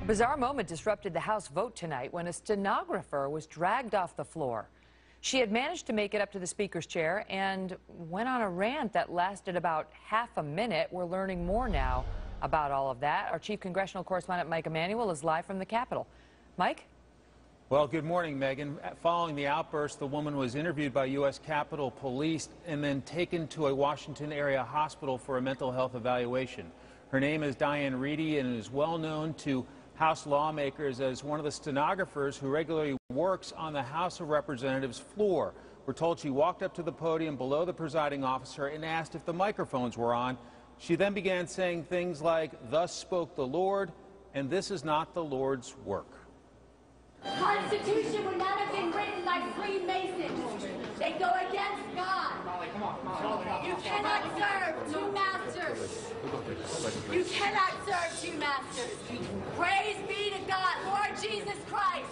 A bizarre moment disrupted the House vote tonight when a stenographer was dragged off the floor. She had managed to make it up to the Speaker's chair and went on a rant that lasted about half a minute. We're learning more now about all of that. Our chief congressional correspondent, Mike Emanuel, is live from the Capitol. Mike? Well, good morning, Megan. Following the outburst, the woman was interviewed by U.S. Capitol Police and then taken to a Washington area hospital for a mental health evaluation. Her name is Diane Reidy and is well known to House lawmakers as one of the stenographers who regularly works on the House of Representatives floor. We're told she walked up to the podium below the presiding officer and asked if the microphones were on. She then began saying things like, "Thus spoke the Lord," and "This is not the Lord's work." The Constitution would not have been written by Freemasons. They go against God. You cannot serve two masters. You cannot serve two masters. Praise be to God, Lord Jesus Christ.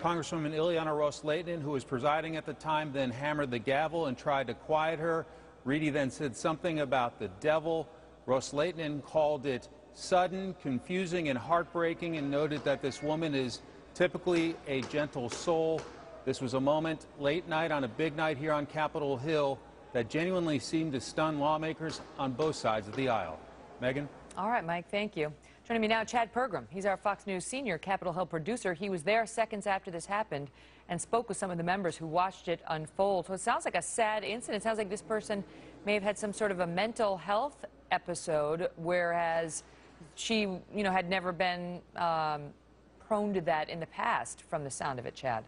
Congresswoman Ileana Ros-Lehtinen, who was presiding at the time, then hammered the gavel and tried to quiet her. Reidy then said something about the devil. Ros-Lehtinen called it sudden, confusing, and heartbreaking, and noted that this woman is typically a gentle soul. This was a moment late night on a big night here on Capitol Hill that genuinely seemed to stun lawmakers on both sides of the aisle. Megan? All right, Mike, thank you. Joining me now, Chad Pergram. He's our Fox News senior Capitol Hill producer. He was there seconds after this happened and spoke with some of the members who watched it unfold. So it sounds like a sad incident. It sounds like this person may have had some sort of a mental health episode, whereas she, had never been prone to that in the past, from the sound of it, Chad.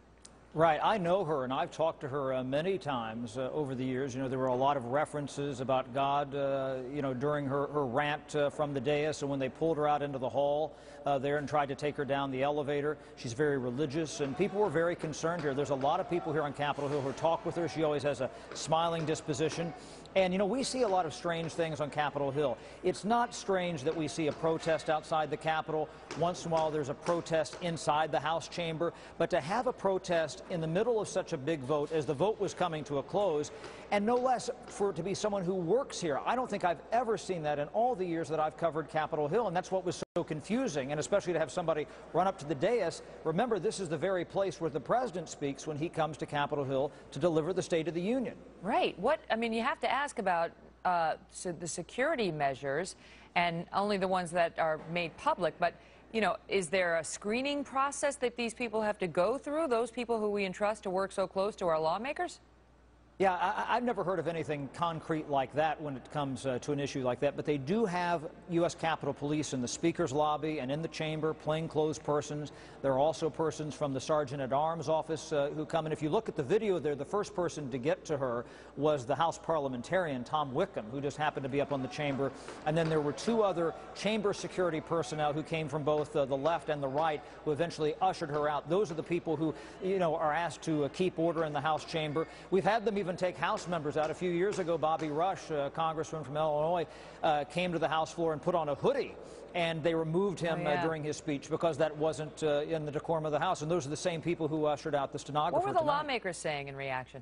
Right. I know her, and I've talked to her many times over the years. There were a lot of references about God, during her rant from the dais, and when they pulled her out into the hall there and tried to take her down the elevator. She's very religious, and people were very concerned here. There's a lot of people here on Capitol Hill who talk with her. She always has a smiling disposition. And, we see a lot of strange things on Capitol Hill. It's not strange that we see a protest outside the Capitol. Once in a while, there's a protest inside the House chamber. But to have a protest in the middle of such a big vote, as the vote was coming to a close, and no less for it to be someone who works here, I don't think I've ever seen that in all the years that I've covered Capitol Hill. And that's what was so confusing, and especially to have somebody run up to the dais. Remember, this is the very place where the president speaks when he comes to Capitol Hill to deliver the State of the Union. Right. You have to ask about the security measures, and only the ones that are made public, but is there a screening process that these people have to go through, those people who we entrust to work so close to our lawmakers? Yeah, I've never heard of anything concrete like that when it comes to an issue like that, but they do have U.S. Capitol Police in the Speaker's lobby and in the chamber, plainclothes persons. There are also persons from the Sergeant-at-Arms office who come, and if you look at the video there, the first person to get to her was the House parliamentarian, Tom Wickham, who just happened to be up on the chamber, and then there were two other chamber security personnel who came from both the left and the right, who eventually ushered her out. Those are the people who, are asked to keep order in the House chamber. We've had them even take House members out. A few years ago, Bobby Rush, a congressman from Illinois, came to the House floor and put on a hoodie, and they removed him during his speech because that wasn't in the decorum of the House. And those are the same people who ushered out the stenographer. What were the tonight. lawmakers saying in reaction?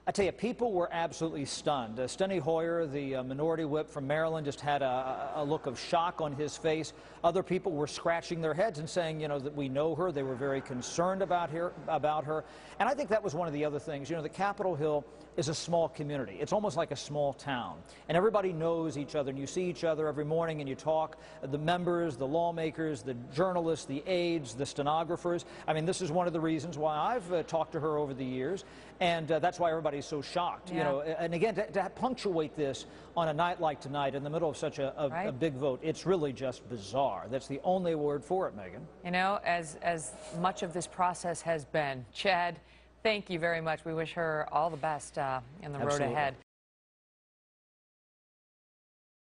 I tell you, people were absolutely stunned. Steny Hoyer, the minority whip from Maryland, just had a look of shock on his face. Other people were scratching their heads and saying, that we know her. They were very concerned about her. And I think that was one of the other things. The Capitol Hill is a small community. It's almost like a small town. And everybody knows each other, and you see each other every morning and you talk. The members, the lawmakers, the journalists, the aides, the stenographers. This is one of the reasons why I've talked to her over the years, and that's why everybody's so shocked. And again, to punctuate this on a night like tonight in the middle of such a big vote, it's really just bizarre. That's the only word for it, Megan. As much of this process has been, Chad, thank you very much. We wish her all the best in the road ahead.